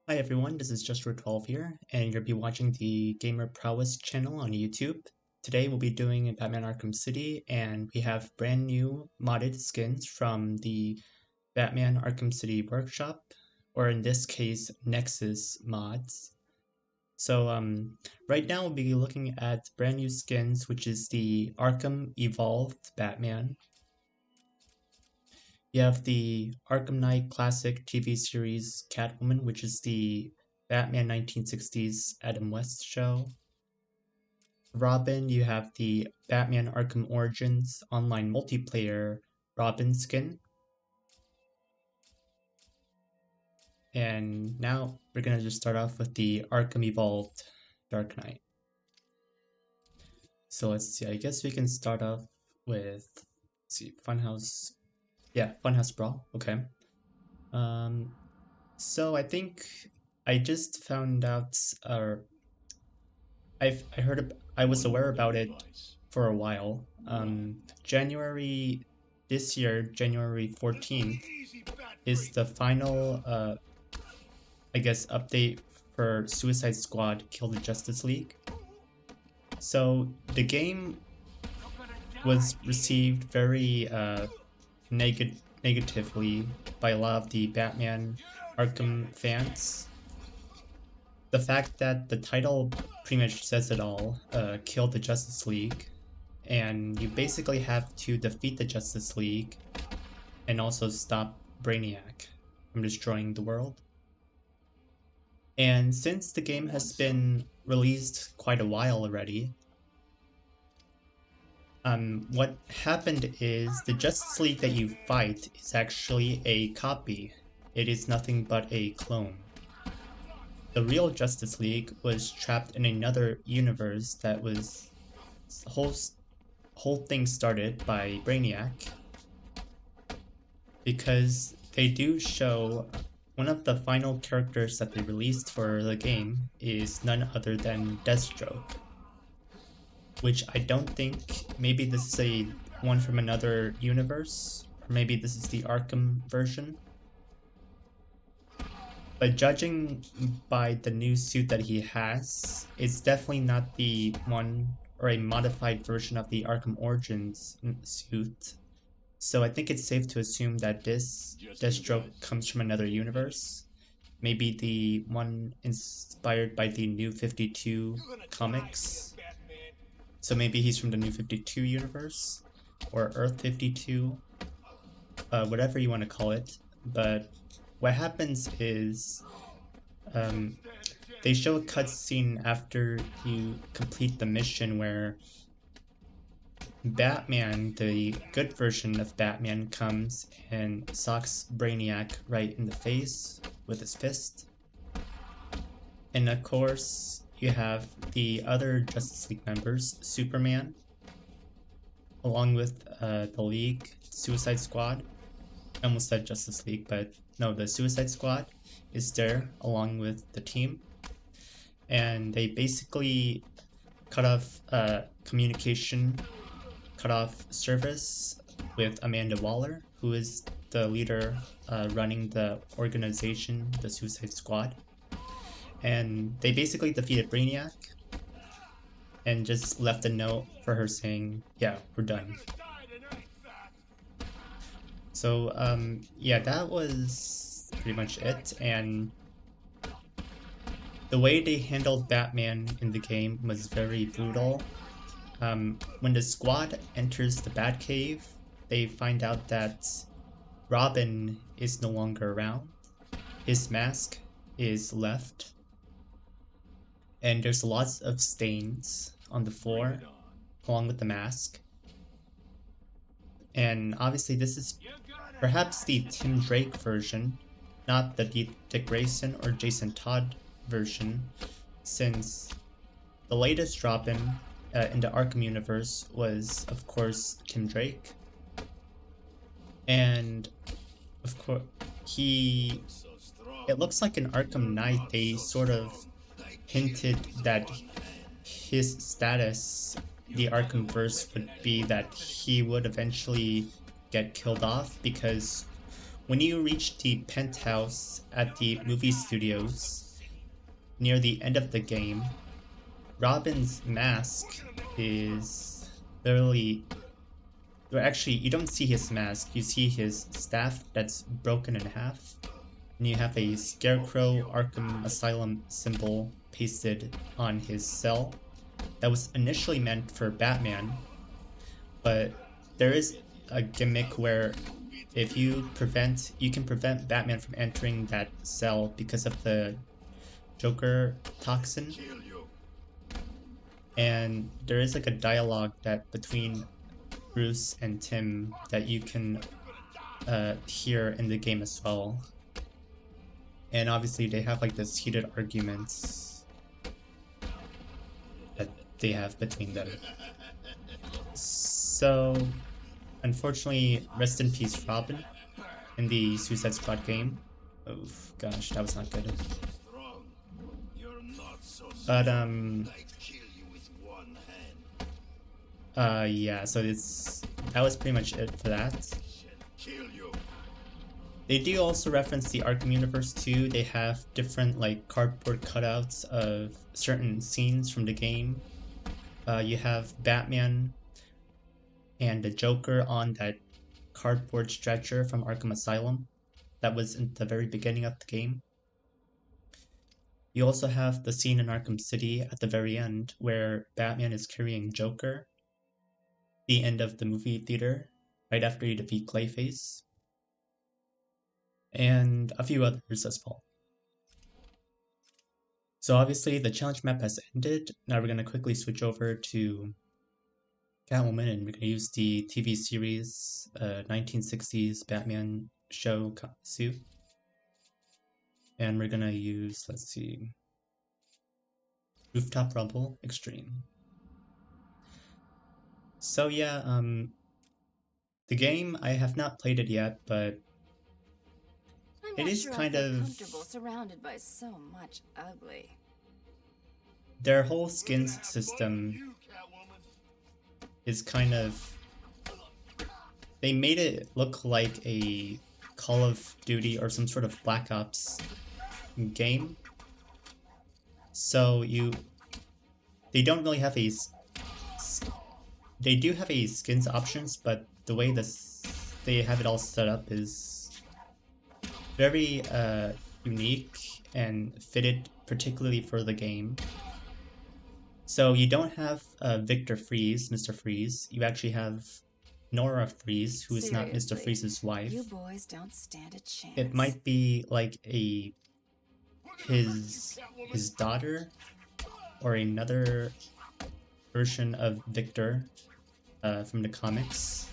Hi everyone, this is Just12 here, and you'll be watching the Gamer Prowess channel on YouTube. Today we'll be doing Batman Arkham City, and we have brand new modded skins from the Batman Arkham City workshop, or in this case, Nexus mods. So right now we'll be looking at brand new skins, which is the Arkham Evolved Batman. You have the Arkham Knight Classic TV series Catwoman, which is the Batman 1960s Adam West show. Robin, you have the Batman Arkham Origins online multiplayer Robin skin. And now we're gonna just start off with the Arkham Evolved Dark Knight. So let's see, I guess we can start off with, let's see, Funhouse. Yeah, Funhouse Brawl, okay. So I think I just found out, I was aware about it for a while. January this year, January 14th, is the final, I guess, update for Suicide Squad: Kill the Justice League. So the game was received very negatively by a lot of the Batman Arkham fans. The fact that the title pretty much says it all, kill the Justice League, and you basically have to defeat the Justice League and also stop Brainiac from destroying the world. And since the game has been released quite a while already, what happened is the Justice League that you fight is actually a copy. It is nothing but a clone. The real Justice League was trapped in another universe that was... the whole thing started by Brainiac. Because they do show... one of the final characters that they released for the game is none other than Deathstroke. Which I don't think... maybe this is a one from another universe, or maybe this is the Arkham version. But judging by the new suit that he has, it's definitely not the one or a modified version of the Arkham Origins suit. So I think it's safe to assume that this Deathstroke comes from another universe. Maybe the one inspired by the New 52 comics. So maybe he's from the New 52 universe, or Earth 52, whatever you want to call it. But what happens is, they show a cutscene after you complete the mission where Batman, the good version of Batman, comes and socks Brainiac right in the face with his fist. And of course, you have the other Justice League members, Superman, along with the League, Suicide Squad. I almost said Justice League, but no, the Suicide Squad is there along with the team. And they basically cut off communication, cut off service with Amanda Waller, who is the leader running the organization, the Suicide Squad. And they basically defeated Brainiac and just left a note for her saying, yeah, we're done. So, yeah, that was pretty much it. And the way they handled Batman in the game was very brutal. When the squad enters the Batcave, they find out that Robin is no longer around. His mask is left. And there's lots of stains on the floor, along with the mask. And obviously this is perhaps the Tim Drake version, not the Dick Grayson or Jason Todd version, since the latest Robin in the Arkham universe was, of course, Tim Drake. And, of course, it looks like in Arkham Knight they sort of hinted that his status, the Arkhamverse, would be that he would eventually get killed off, because when you reach the penthouse at the movie studios near the end of the game, Robin's mask is literally... Well, actually, you don't see his mask, you see his staff that's broken in half. And you have a Scarecrow Arkham Asylum symbol pasted on his cell that was initially meant for Batman, but there is a gimmick where if you can prevent Batman from entering that cell because of the Joker toxin. And there is like a dialogue that between Bruce and Tim that you can hear in the game as well. And obviously they have like this heated arguments that they have between them. So, unfortunately, rest in peace Robin in the Suicide Squad game. Oh gosh, that was not good. But yeah, so that was pretty much it for that. They do also reference the Arkham universe too. They have different like cardboard cutouts of certain scenes from the game. You have Batman and the Joker on that cardboard stretcher from Arkham Asylum that was in the very beginning of the game. You also have the scene in Arkham City at the very end where Batman is carrying Joker, the end of the movie theater, right after you defeat Clayface, and a few others as well. So obviously the challenge map has ended. Now we're going to quickly switch over to Catwoman, and we're going to use the TV series 1960s Batman show suit. And we're going to use, let's see, Rooftop Rumble Extreme. So yeah, the game, I have not played it yet, but it is kind of comfortable surrounded by so much ugly. Their whole skins system is kind of, they made it look like a Call of Duty or some sort of Black Ops game. So they don't really have they do have a skins options, but the way they have it all set up is very unique and fitted particularly for the game. So you don't have Victor Freeze, Mr. Freeze. You actually have Nora Freeze, who is not Mr. Freeze's wife. You boys don't stand a chance. It might be like his daughter or another version of Victor from the comics.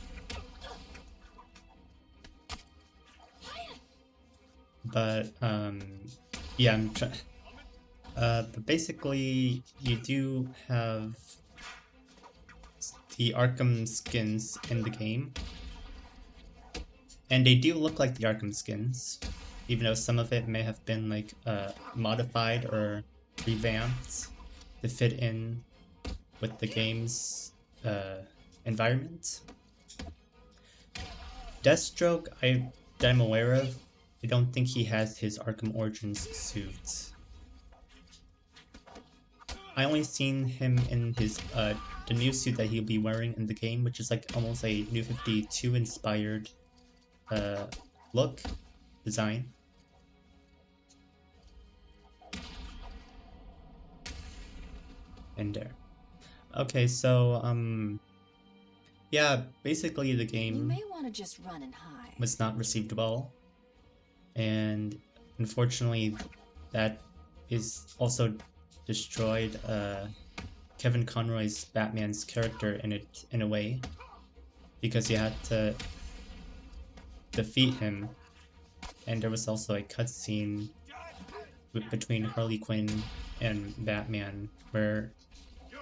But yeah, but basically you do have the Arkham skins in the game, and they do look like the Arkham skins, even though some of it may have been like modified or revamped to fit in with the game's environment. Deathstroke, that I'm aware of, I don't think he has his Arkham Origins suit. I only seen him in his the new suit that he'll be wearing in the game, which is like almost a New 52 inspired look design. And there. Okay, so yeah, basically the game you may want to just run and hide. Was not received well, and unfortunately that is also destroyed Kevin Conroy's Batman's character in a way, because you had to defeat him, and there was also a cutscene between Harley Quinn and Batman where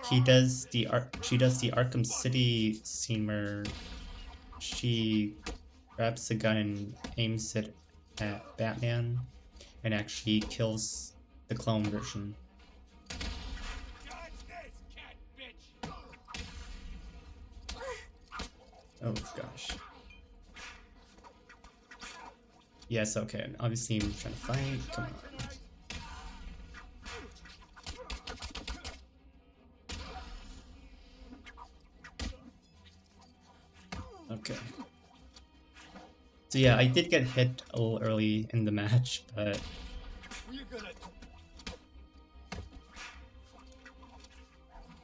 she does the Arkham City scene where she grabs a gun and aims it at Batman and actually kills the clone version. Oh gosh. Yes, okay. Obviously, I'm trying to fight. Come on. Okay. So yeah, I did get hit a little early in the match, but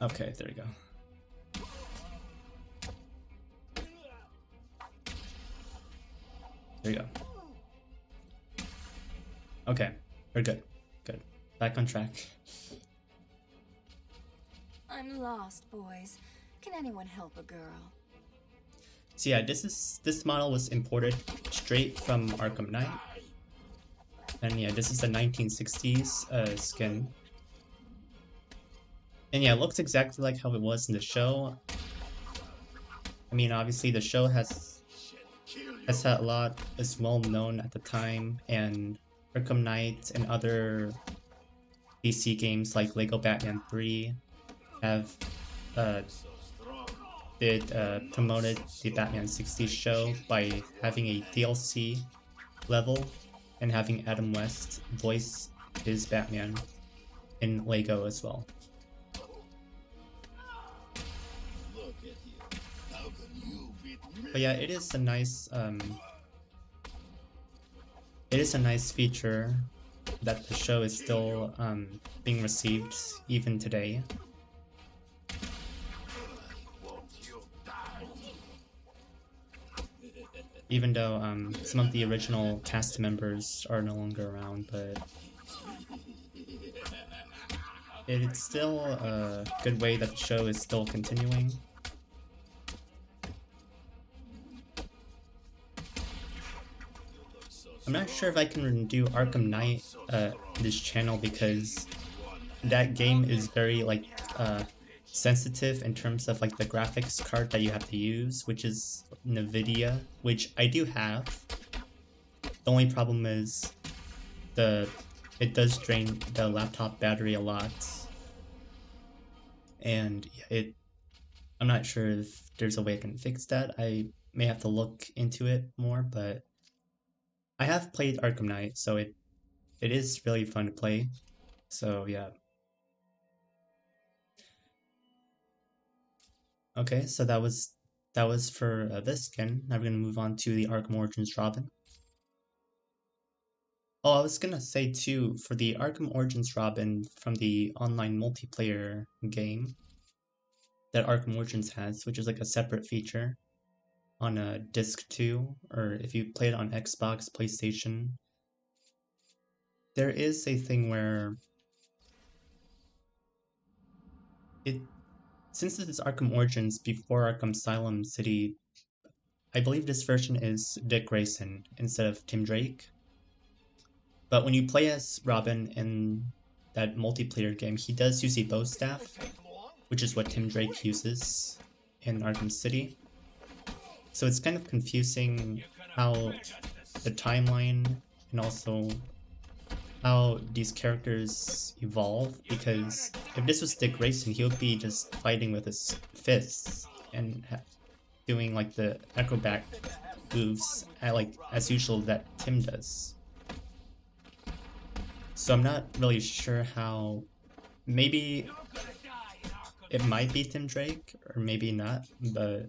okay, there we go. There you go. Okay, we're good. Good. Back on track. I'm lost, boys. Can anyone help a girl? So yeah, this model was imported straight from Arkham Knight. And yeah, this is the 1960s skin. And yeah, it looks exactly like how it was in the show. I mean, obviously the show has had a lot, is well known at the time, and Arkham Knight and other DC games like Lego Batman 3 have promoted the Batman 60s show by having a DLC level and having Adam West voice his Batman in Lego as well. But yeah, it is a nice feature that the show is still being received even today. Even though some of the original cast members are no longer around, but it's still a good way that the show is still continuing. I'm not sure if I can do Arkham Knight this channel because that game is very like sensitive in terms of like the graphics card that you have to use, which is NVIDIA, which I do have. The only problem is it does drain the laptop battery a lot, and I'm not sure if there's a way I can fix that. I may have to look into it more, but I have played Arkham Knight, so it is really fun to play. So yeah. Okay, so that was for this skin. Now we're gonna move on to the Arkham Origins Robin. Oh, I was gonna say too, for the Arkham Origins Robin from the online multiplayer game that Arkham Origins has, which is like a separate feature on a disc 2, or if you play it on Xbox, PlayStation, there is a thing where since this is Arkham Origins before Arkham Asylum City, I believe this version is Dick Grayson instead of Tim Drake. But when you play as Robin in that multiplayer game, he does use a bow staff, which is what Tim Drake uses in Arkham City. So it's kind of confusing how the timeline and also how these characters evolve, because if this was Dick Grayson, he would be just fighting with his fists and doing like the acrobat moves as usual that Tim does. So I'm not really sure how. Maybe it might be Tim Drake or maybe not, but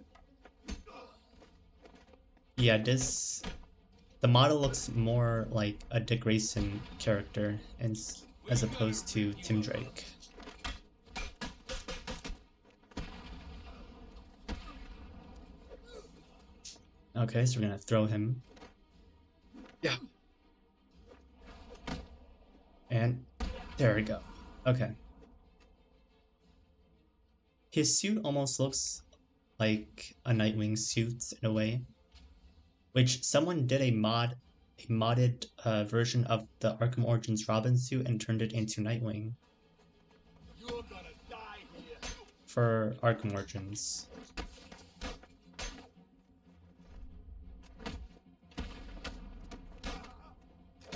yeah, the model looks more like a Dick Grayson character as opposed to Tim Drake. Okay, so we're gonna throw him. Yeah. And there we go. Okay. His suit almost looks like a Nightwing suit in a way, which someone did a modded version of the Arkham Origins Robin suit and turned it into Nightwing for Arkham Origins.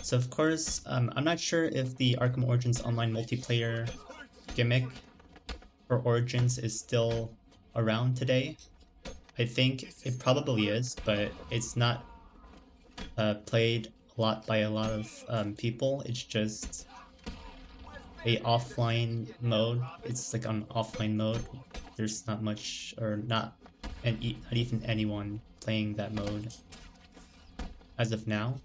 So of course, I'm not sure if the Arkham Origins online multiplayer gimmick for Origins is still around today. I think it probably is, but it's not played a lot by a lot of people. It's just a offline mode. It's like on offline mode. There's not much, or not even anyone playing that mode as of now.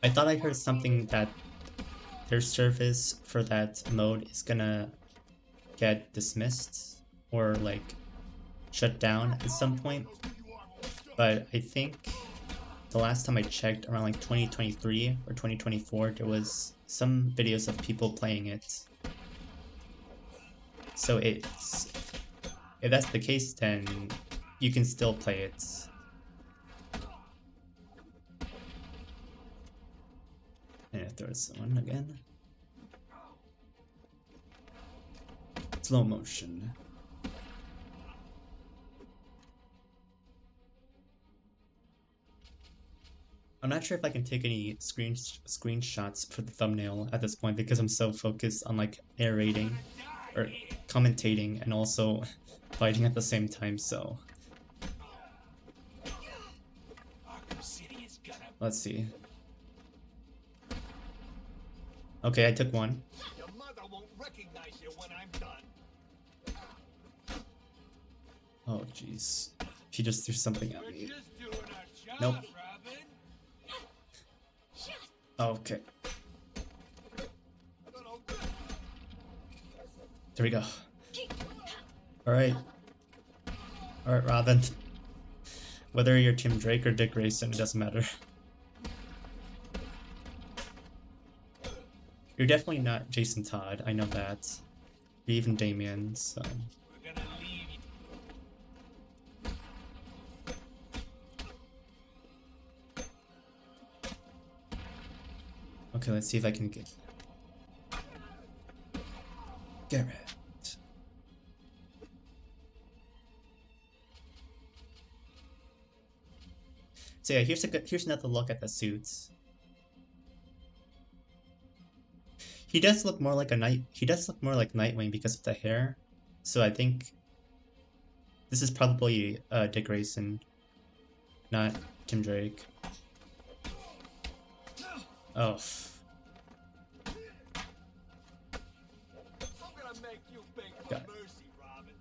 I thought I heard something that their service for that mode is gonna get dismissed or like shut down at some point, but I think the last time I checked, around like 2023 or 2024, there was some videos of people playing it. So if that's the case, then you can still play it. And if there's one again. Slow motion. I'm not sure if I can take any screenshots for the thumbnail at this point because I'm so focused on like narrating or commentating and also fighting at the same time, so let's see. Okay, I took one. Your mother won't recognize you when I'm done. Oh jeez. He just threw something at me. Nope. Okay. There we go. Alright. Alright, Robin. Whether you're Tim Drake or Dick Grayson, it doesn't matter. You're definitely not Jason Todd, I know that. Or even Damien, so... Okay, let's see if I can get... Garrett. So yeah, here's another look at the suits. He does look more like Nightwing because of the hair. So I think this is probably Dick Grayson, not Tim Drake. Oh. I'm gonna make you beg for mercy, Robin.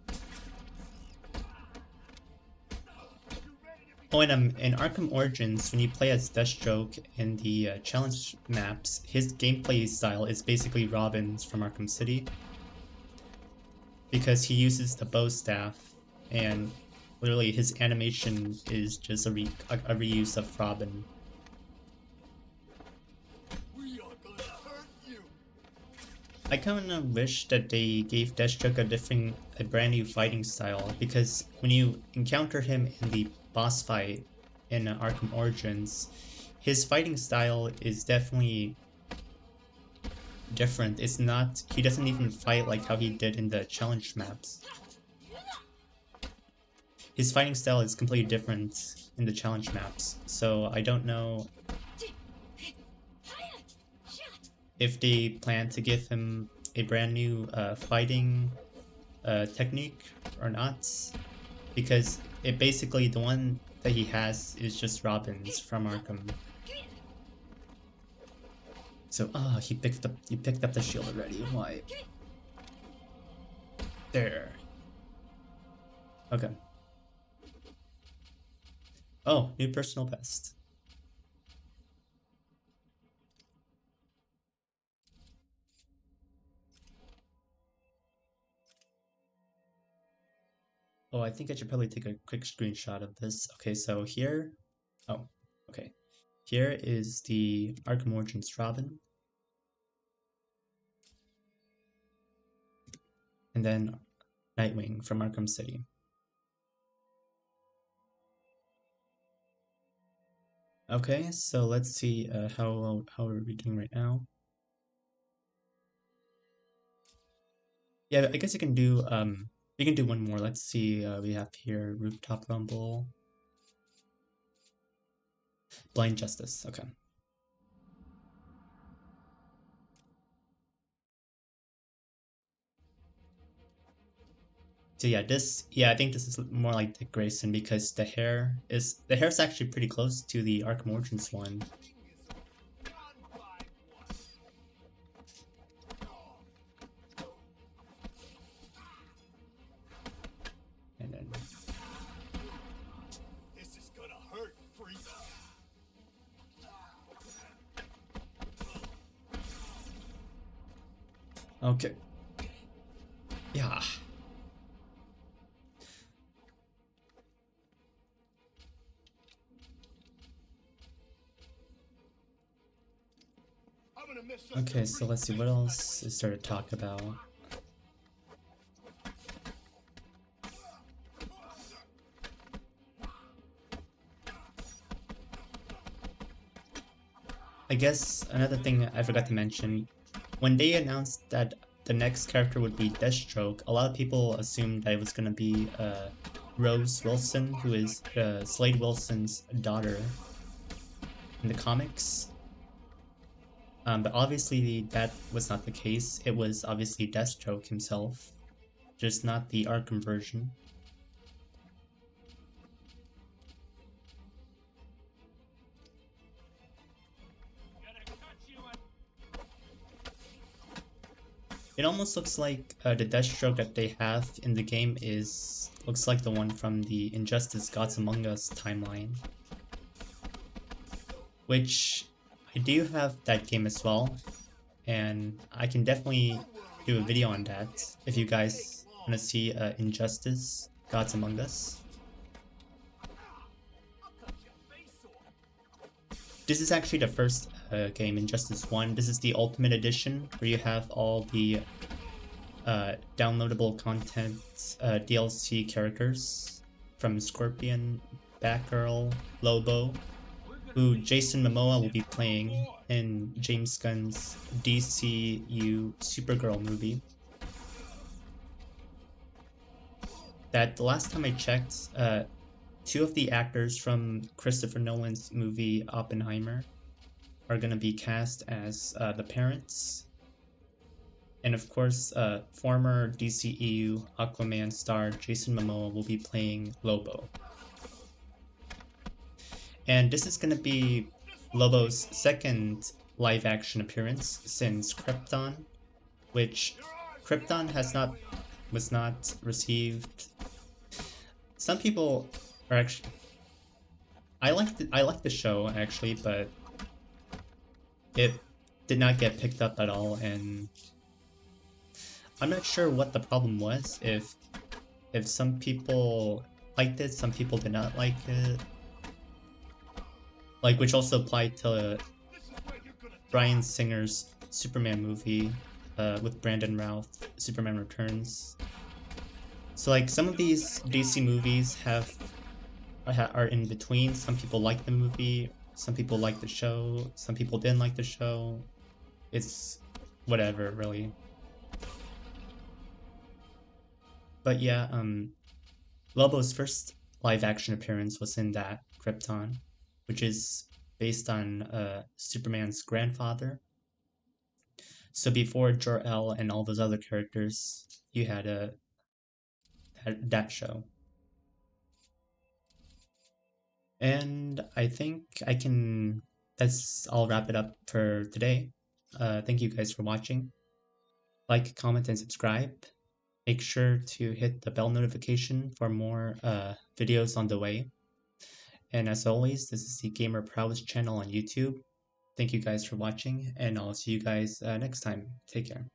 Oh, and in Arkham Origins, when you play as Deathstroke in the challenge maps, his gameplay style is basically Robin's from Arkham City. Because he uses the bow staff, and literally his animation is just a reuse of Robin. I kind of wish that they gave Deathstroke a brand new fighting style, because when you encounter him in the boss fight in Arkham Origins, his fighting style is definitely different. It's not, he doesn't even fight like how he did in the challenge maps. His fighting style is completely different in the challenge maps, so I don't know if they plan to give him a brand new fighting technique or not, because it basically, the one that he has is just Robin's from Arkham. So he picked up the shield already. Why? There. Okay. Oh, new personal best. Oh, I think I should probably take a quick screenshot of this. Okay, so here... Oh, okay. Here is the Arkham Origins Robin. And then Nightwing from Arkham City. Okay, so let's see how are we doing right now. Yeah, I guess you can do one more. Let's see, we have here Rooftop Rumble. Blind Justice, okay. So yeah, I think this is more like Dick Grayson because the hair's actually pretty close to the Arkham Origins one. And then This is gonna hurt, freak. okay. Yeah. I'm gonna miss such Okay, a so let's see what else is there to talk about. I guess another thing I forgot to mention, when they announced that the next character would be Deathstroke, a lot of people assumed that it was going to be Rose Wilson, who is Slade Wilson's daughter in the comics. But obviously that was not the case. It was obviously Deathstroke himself, just not the Arkham version. It almost looks like the Deathstroke that they have in the game looks like the one from the Injustice Gods Among Us timeline. Which I do have that game as well, and I can definitely do a video on that if you guys want to see Injustice Gods Among Us. This is actually the first game, Injustice 1. This is the Ultimate Edition, where you have all the downloadable content DLC characters from Scorpion, Batgirl, Lobo, who Jason Momoa will be playing in James Gunn's DCU Supergirl movie. That the last time I checked, two of the actors from Christopher Nolan's movie Oppenheimer are going to be cast as the parents. And of course, former DCEU Aquaman star Jason Momoa will be playing Lobo. And this is going to be Lobo's second live-action appearance since Krypton, which Krypton was not received. Some people are actually. I like the show actually, but it did not get picked up at all, and I'm not sure what the problem was. If some people liked it, some people did not like it. Like, which also applied to Bryan Singer's Superman movie with Brandon Routh, Superman Returns. So like some of these DC movies are in between. Some people like the movie, some people like the show, some people didn't like the show. It's whatever, really. But yeah, Lobo's first live action appearance was in that Krypton, which is based on Superman's grandfather. So before Jor-El and all those other characters, you had that show. And I think I'll wrap it up for today. Thank you guys for watching. Like, comment, and subscribe. Make sure to hit the bell notification for more videos on the way. And as always, this is the Gamer Prowess channel on YouTube. Thank you guys for watching, and I'll see you guys next time. Take care.